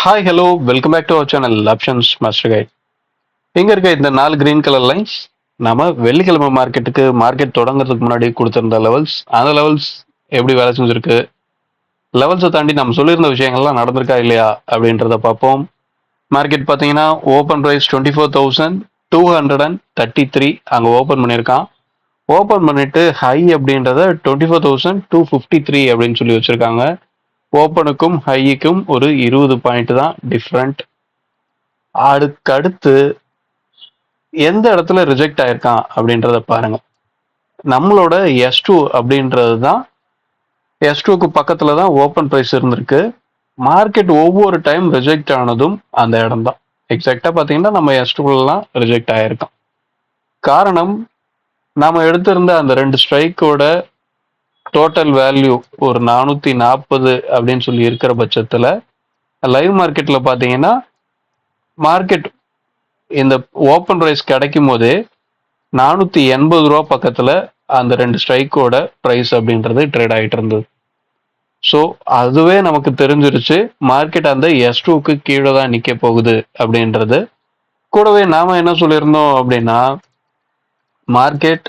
Hi hello welcome back to our channel options master guide. இங்க இருக்க இந்த 4 green colour lines நம்ம வெள்ளிக்கிழமை மார்க்கெட் தொடங்குறதுக்கு முன்னாடி கொடுத்திருந்த லெவல்ஸ். அந்த லெவல்ஸ் எப்படி வேலை செஞ்சிருக்கு, லெவல்ஸை தாண்டி நம்ம சொல்லியிருந்த விஷயங்கள்லாம் நடந்திருக்கா இல்லையா அப்படின்றத பார்ப்போம். மார்க்கெட் பார்த்தீங்கன்னா ஓப்பன் ப்ரைஸ் 24,233 அங்கே ஓப்பன் பண்ணியிருக்கான். ஓப்பன் பண்ணிட்டு ஹை அப்படின்றத 24,253 அப்படின்னு சொல்லி வச்சிருக்காங்க. ஓப்பனுக்கும் ஹைக்கும் ஒரு 20 பாயிண்ட் தான் டிஃப்ரெண்ட். அடுத்து எந்த இடத்துல ரிஜெக்ட் ஆயிருக்கான் அப்படின்றத பாருங்க. நம்மளோட S2 அப்படின்றது தான், S2க்கு பக்கத்துல தான் ஓப்பன் ப்ரைஸ் இருந்திருக்கு. மார்க்கெட் ஒவ்வொரு டைம் ரிஜெக்ட் ஆனதும் அந்த இடம் தான் எக்ஸாக்டா பாத்தீங்கன்னா நம்ம S2லாம் ரிஜெக்ட் ஆயிருக்கோம். காரணம், நாம எடுத்திருந்த அந்த 2 ஸ்ட்ரைக்கோட டோட்டல் வேல்யூ ஒரு 440 அப்படின்னு சொல்லி இருக்கிற பட்சத்துல லைவ் மார்க்கெட்ல பாத்தீங்கன்னா மார்க்கெட் இந்த ஓப்பன் ரைஸ் கிடைக்கும் போதே 480 ரூபா பக்கத்துல அந்த 2 ஸ்ட்ரைக்கோட பிரைஸ் அப்படின்றது ட்ரேட் ஆகிட்டு இருந்தது. ஸோ அதுவே நமக்கு தெரிஞ்சிருச்சு மார்க்கெட் அந்த S2க்கு கீழே தான் நிக்க போகுது அப்படின்றது. கூடவே நாம என்ன சொல்லியிருந்தோம் அப்படின்னா, மார்க்கெட்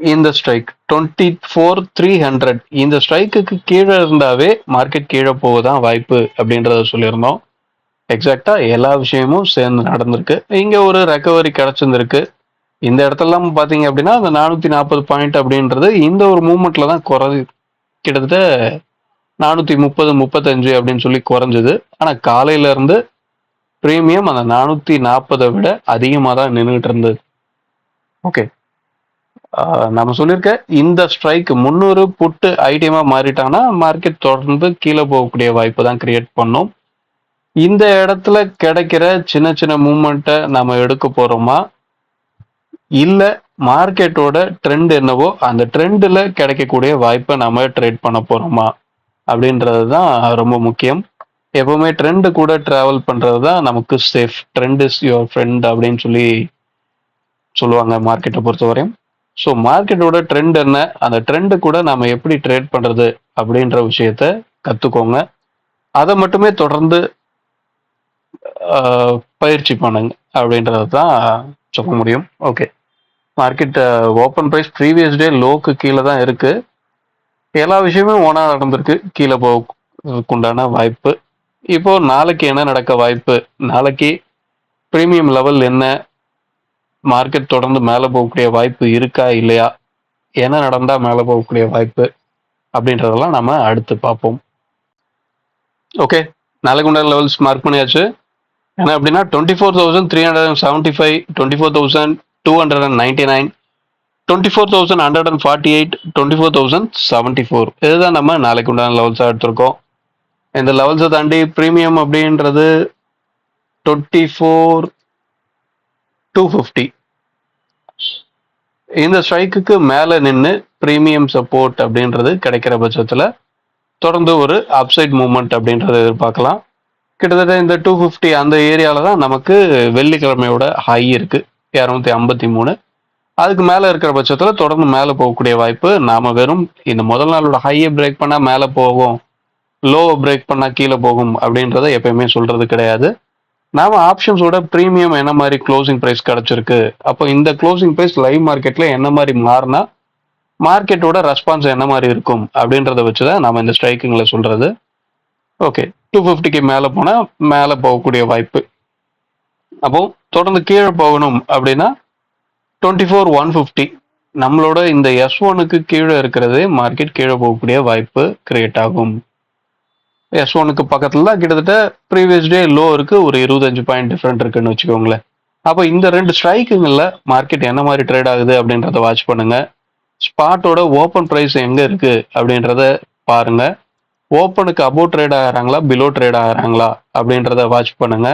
இந்த ஸ்ட்ரைக் 24,300 இந்த ஸ்ட்ரைக்குக்கு கீழே இருந்தாவே மார்க்கெட் கீழே போகதான் வாய்ப்பு அப்படின்றத சொல்லியிருந்தோம். எக்ஸாக்டா எல்லா விஷயமும் சேர்ந்து நடந்திருக்கு. இங்க ஒரு ரெக்கவரி கிடைச்சிருந்திருக்கு. இந்த இடத்துலலாம் பாத்தீங்க அப்படின்னா அந்த 440 பாயிண்ட் அப்படின்றது இந்த ஒரு மூவ்மெண்ட்ல தான் கிட்டத்தட்ட 430 35 அப்படின்னு சொல்லி குறைஞ்சது. ஆனா காலையில இருந்து பிரீமியம் அந்த 440 விட அதிகமா தான் நின்றுட்டு இருந்தது. ஓகே, நம்ம சொல்லியிருக்க இந்த ஸ்ட்ரைக் 300 புட்டு ஐடியமா மாறிட்டாங்கன்னா மார்க்கெட் தொடர்ந்து கீழே போகக்கூடிய வாய்ப்பு தான் கிரியேட் பண்ணும். இந்த இடத்துல கிடைக்கிற சின்ன சின்ன மூவ்மெண்ட்டை நம்ம எடுக்க போறோமா, இல்ல மார்க்கெட்டோட ட்ரெண்ட் என்னவோ அந்த ட்ரெண்ட்ல கிடைக்கக்கூடிய வாய்ப்பை நம்ம ட்ரேட் பண்ண போறோமா அப்படின்றது தான் ரொம்ப முக்கியம். எப்பவுமே ட்ரெண்ட் கூட டிராவல் பண்றது தான் நமக்கு safe. Trend is your friend அப்படின்னு சொல்லி சொல்லுவாங்க மார்க்கெட்டை பொறுத்தவரையும். ஸோ மார்க்கெட்டோட ட்ரெண்ட் என்ன, அந்த ட்ரெண்டு கூட நம்ம எப்படி ட்ரேட் பண்றது அப்படின்ற விஷயத்த கத்துக்கோங்க. அதை மட்டுமே தொடர்ந்து பயிற்சி பண்ணுங்க அப்படின்றது தான் சொல்ல முடியும். Okay, market open price previous day லோக்கு கீழே தான் இருக்கு. எல்லா விஷயமும் ஓனா நடந்திருக்கு. கீழே போகக்குண்டான வாய்ப்பு. இப்போ நாளைக்கு என்ன நடக்க வாய்ப்பு, நாளைக்கு பிரீமியம் லெவல் என்ன, மார்க்கெட் தொடர்ந்து மேலே போகக்கூடிய வாய்ப்பு இருக்கா இல்லையா, என்ன நடந்தா மேலே போகக்கூடிய வாய்ப்பு அப்படின்றதெல்லாம் நம்ம அடுத்து பார்ப்போம். ஓகே, நாளைக்கு உண்டான லெவல்ஸ் மார்க் பண்ணியாச்சு. என்ன அப்படின்னா 24,375, 24,299, 24,148, 24,074 இதுதான் நம்ம நாளைக்கு உண்டான லெவல்ஸாக எடுத்திருக்கோம். இந்த லெவல்ஸை தாண்டி ப்ரீமியம் அப்படின்றது 24,250 இந்த ஸ்ட்ரைக்குக்கு மேலே நின்று ப்ரீமியம் சப்போர்ட் அப்படின்றது கிடைக்கிற பட்சத்தில் தொடர்ந்து ஒரு அப்சைட் மூவ்மெண்ட் அப்படின்றத எதிர்பார்க்கலாம். கிட்டத்தட்ட இந்த 250 அந்த ஏரியால தான் நமக்கு வெள்ளிக்கிழமையோட ஹை இருக்கு 253. அதுக்கு மேல இருக்கிற பட்சத்துல தொடர்ந்து மேல போகக்கூடிய வாய்ப்பு. நாம வெறும் இந்த முதல் நாளோட ஹையை பிரேக் பண்ணா மேல போகும், லோவை பிரேக் பண்ணா கீழே போகும் அப்படின்றத எப்பயுமே சொல்றது கிடையாது. நாம ஆப்ஷன்ஸோட பிரீமியம் என்ன மாதிரி க்ளோசிங் பிரைஸ் கிடைச்சிருக்கு, அப்போ இந்த க்ளோசிங் பிரைஸ் லைவ் மார்க்கெட்ல என்ன மாதிரி மாறினா மார்க்கெட்டோட ரெஸ்பான்ஸ் என்ன மாதிரி இருக்கும் அப்படின்றத வச்சுதான் நாம இந்த ஸ்ட்ரைக்கிங்ல சொல்றது. ஓகே, 250க்கு மேல போனா மேல போகக்கூடிய வாய்ப்பு. அப்போ தொடர்ந்து கீழே போகணும் அப்படின்னா 24,150 நம்மளோட இந்த S1க்கு கீழே இருக்கிறதே மார்க்கெட் கீழே போகக்கூடிய வாய்ப்பு கிரியேட் ஆகும். S1க்கு பக்கத்துல தான் கிட்டத்தட்ட ப்ரீவியஸ் டே லோ இருக்கு, ஒரு 25 பாயிண்ட் டிஃபரெண்ட் இருக்குன்னு வச்சுக்கோங்களேன். அப்போ இந்த 2 ஸ்ட்ரைக்குங்கள்ல மார்க்கெட் என்ன மாதிரி ட்ரேட் ஆகுது அப்படின்றத வாட்ச் பண்ணுங்க. ஸ்பாட்டோட ஓப்பன் ப்ரைஸ் எங்க இருக்கு அப்படின்றத பாருங்க. ஓப்பனுக்கு அபோவ் ட்ரேட் ஆகிறாங்களா பிலோ ட்ரேட் ஆகிறாங்களா அப்படின்றத வாட்ச் பண்ணுங்க.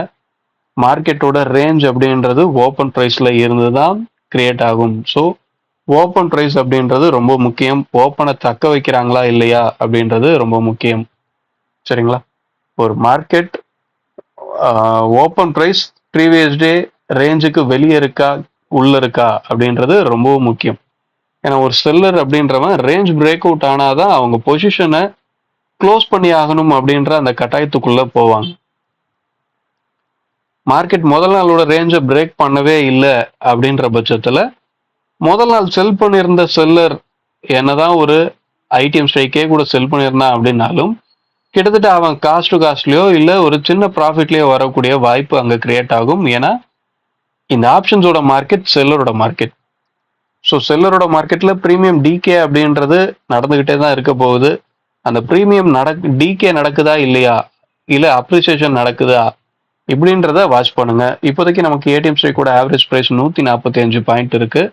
மார்க்கெட்டோட ரேஞ்ச் அப்படின்றது ஓப்பன் ப்ரைஸ்ல இருந்து தான் கிரியேட் ஆகும். ஸோ ஓப்பன் ப்ரைஸ் அப்படின்றது ரொம்ப முக்கியம். ஓப்பனை தக்க வைக்கிறாங்களா இல்லையா அப்படின்றது ரொம்ப முக்கியம். சரிங்களா, ஒரு market open price previous day ரேஞ்சுக்கு வெளியே இருக்கா உள்ள இருக்கா அப்படின்றது ரொம்பவும் முக்கியம். ஏன்னா ஒரு செல்லர் அப்படின்றவன் ரேஞ்ச் பிரேக் அவுட் ஆனாதான் அவங்க பொசிஷனை க்ளோஸ் பண்ணி ஆகணும் அப்படின்ற அந்த கட்டாயத்துக்குள்ள போவாங்க. மார்க்கெட் முதல் நாளோட ரேஞ்சை பிரேக் பண்ணவே இல்லை அப்படின்ற பட்சத்துல முதல் நாள் செல் பண்ணியிருந்த செல்லர் என்னதான் ஒரு ஐடிஎம் ஸ்ட்ரைக்கே கூட செல் பண்ணியிருந்தான் அப்படின்னாலும் கிட்டத்தட்ட அவன் காஸ்ட் டு காஸ்ட்லயோ இல்ல ஒரு சின்ன ப்ராஃபிட்லயோ வரக்கூடிய வாய்ப்பு அங்க கிரியேட் ஆகும். ஏன்னா இந்த ஆப்ஷன்ஸோட மார்க்கெட் செல்லரோட மார்க்கெட். ஸோ செல்லரோட மார்க்கெட்ல ப்ரீமியம் டிகே அப்படின்றது நடந்துகிட்டே தான் இருக்க போகுது. அந்த ப்ரீமியம் டிகே நடக்குதா இல்லையா, இல்ல அப்ரிசியேஷன் நடக்குதா இப்படின்றத வாட்ச் பண்ணுங்க. இப்போதைக்கு நமக்கு ஏடிஎம் ஸ்ட்ரைக்கோட ஆவரேஜ் பிரைஸ் 145 பாயிண்ட் இருக்கு.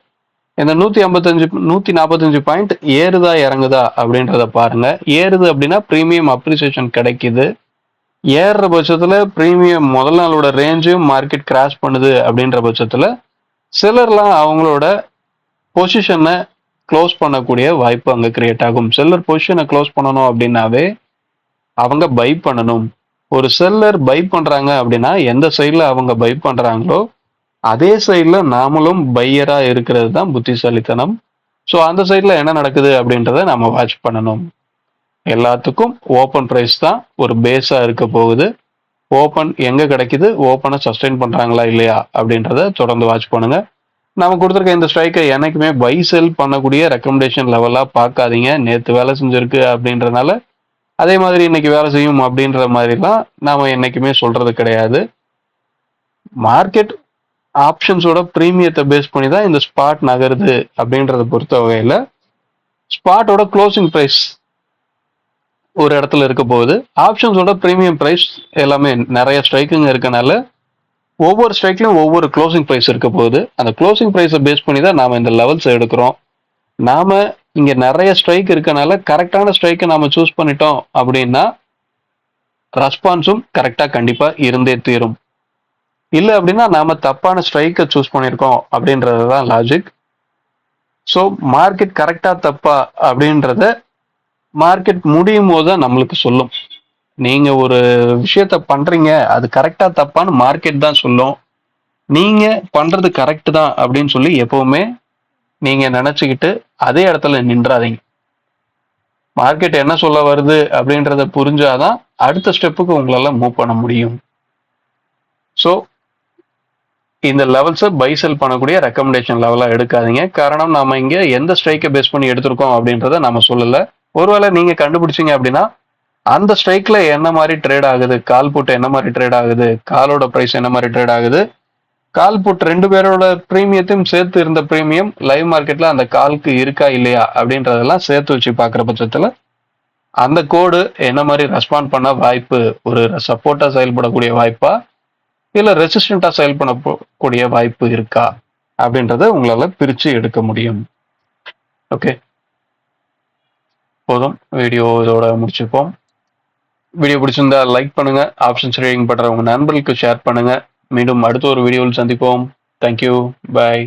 இந்த 145 பாயிண்ட் ஏறுதா இறங்குதா அப்படின்றத பாருங்க. ஏறுது அப்படின்னா ப்ரீமியம் அப்ரிசியேஷன் கிடைக்குது. ஏறுற பட்சத்துல ப்ரீமியம் முதல் நாளோட ரேஞ்சும் மார்க்கெட் கிராஷ் பண்ணுது அப்படின்ற பட்சத்துல செல்லர்லாம் அவங்களோட பொசிஷனை க்ளோஸ் பண்ணக்கூடிய வாய்ப்பு அங்க கிரியேட் ஆகும். செல்லர் பொசிஷனை க்ளோஸ் பண்ணணும் அப்படின்னாவே அவங்க பை பண்ணணும். ஒரு செல்லர் பை பண்றாங்க அப்படின்னா எந்த சைட்ல அவங்க பை பண்றாங்களோ அதே சைட்ல நாமளும் பையரா இருக்கிறது தான் புத்திசாலித்தனம். ஸோ அந்த சைட்ல என்ன நடக்குது அப்படின்றத நம்ம வாட்ச் பண்ணணும். எல்லாத்துக்கும் ஓப்பன் பிரைஸ் தான் ஒரு பேஸா இருக்க போகுது. ஓப்பன் எங்க கிடைக்குது, ஓப்பனை சஸ்டெயின் பண்றாங்களா இல்லையா அப்படின்றத தொடர்ந்து வாட்ச் பண்ணுங்க. நம்ம கொடுத்துருக்க இந்த ஸ்ட்ரைக்கை என்னைக்குமே பை செல் பண்ணக்கூடிய ரெக்கமெண்டேஷன் லெவலா பார்க்காதீங்க. நேற்று வேலை செஞ்சிருக்கு அப்படின்றனால அதே மாதிரி இன்னைக்கு வேலை செய்யும் அப்படின்ற மாதிரிலாம் நாம என்னைக்குமே சொல்றது கிடையாது. மார்க்கெட் ஆப்ஷன்ஸோட ப்ரீமியத்தை பேஸ் பண்ணி தான் இந்த ஸ்பாட் நகருது அப்படின்றத பொறுத்த வகையில ஸ்பாட்டோட க்ளோசிங் பிரைஸ் ஒரு இடத்துல இருக்க போகுது. ஆப்ஷன்ஸோட ப்ரீமியம் பிரைஸ் எல்லாமே நிறைய ஸ்ட்ரைக்குங்க இருக்கனால ஒவ்வொரு ஸ்ட்ரைக்லையும் ஒவ்வொரு க்ளோசிங் பிரைஸ் இருக்க போகுது. அந்த க்ளோசிங் பிரைஸை பேஸ் பண்ணி தான் நாம இந்த லெவல்ஸ் எடுக்கிறோம். நாம இங்க நிறைய ஸ்ட்ரைக் இருக்கனால கரெக்டான ஸ்ட்ரைக்கை நாம சூஸ் பண்ணிட்டோம் அப்படின்னா ரெஸ்பான்ஸும் கரெக்டா கண்டிப்பா இருந்தே தீரும். இல்லை அப்படின்னா நாம தப்பான ஸ்ட்ரைக்கை சூஸ் பண்ணியிருக்கோம் அப்படின்றது தான் லாஜிக். ஸோ மார்க்கெட் கரெக்டா தப்பா அப்படின்றத மார்க்கெட் முடியும் போது தான் நம்மளுக்கு சொல்லும். நீங்க ஒரு விஷயத்த பண்றீங்க அது கரெக்டா தப்பான்னு மார்க்கெட் தான் சொல்லும். நீங்க பண்றது கரெக்ட் தான் அப்படின்னு சொல்லி எப்பவுமே நீங்க நினைச்சுக்கிட்டு அதே இடத்துல நின்றாதீங்க. மார்க்கெட் என்ன சொல்ல வருது அப்படின்றத புரிஞ்சாதான் அடுத்த ஸ்டெப்புக்கு உங்களால மூவ் பண்ண முடியும். ஸோ இந்த லெவல்ஸை பை செல் பண்ணக்கூடிய ரெக்கமெண்டேஷன் லெவலா எடுக்காதீங்க. காரணம் நாம இங்க எந்த ஸ்ட்ரைக்கை பேஸ் பண்ணி எடுத்திருக்கோம் அப்படின்றத நம்ம சொல்லல. ஒருவேளை நீங்க கண்டுபிடிச்சீங்க அப்படின்னா அந்த ஸ்ட்ரைக்ல என்ன மாதிரி ட்ரேட் ஆகுது, கால் புட் என்ன மாதிரி ட்ரேட் ஆகுது, காலோட பிரைஸ் என்ன மாதிரி ட்ரேட் ஆகுது, கால் புட் ரெண்டு பேரோட ப்ரீமியத்தையும் சேர்த்து இருந்த ப்ரீமியம் லைவ் மார்க்கெட்ல அந்த காலுக்கு இருக்கா இல்லையா அப்படின்றதெல்லாம் சேர்த்து வச்சு பார்க்குற பட்சத்துல அந்த கோடு என்ன மாதிரி ரெஸ்பாண்ட் பண்ண வாய்ப்பு, ஒரு சப்போர்ட்டா செயல்படக்கூடிய வாய்ப்பா இல்ல ரெசிஸ்டண்டா செயல்படக்கூடிய வாய்ப்பு இருக்கா அப்படின்றத உங்களால பிரிச்சு எடுக்க முடியும். ஓகே, போதும். வீடியோ இதோட முடிச்சுப்போம். வீடியோ பிடிச்சிருந்தா லைக் பண்ணுங்க, ஆப்ஷன்ஸ் ட்ரேடிங் பண்ற உங்க நண்பர்களுக்கு ஷேர் பண்ணுங்க. மீண்டும் அடுத்த ஒரு வீடியோவில் சந்திப்போம். தேங்க்யூ, பாய்.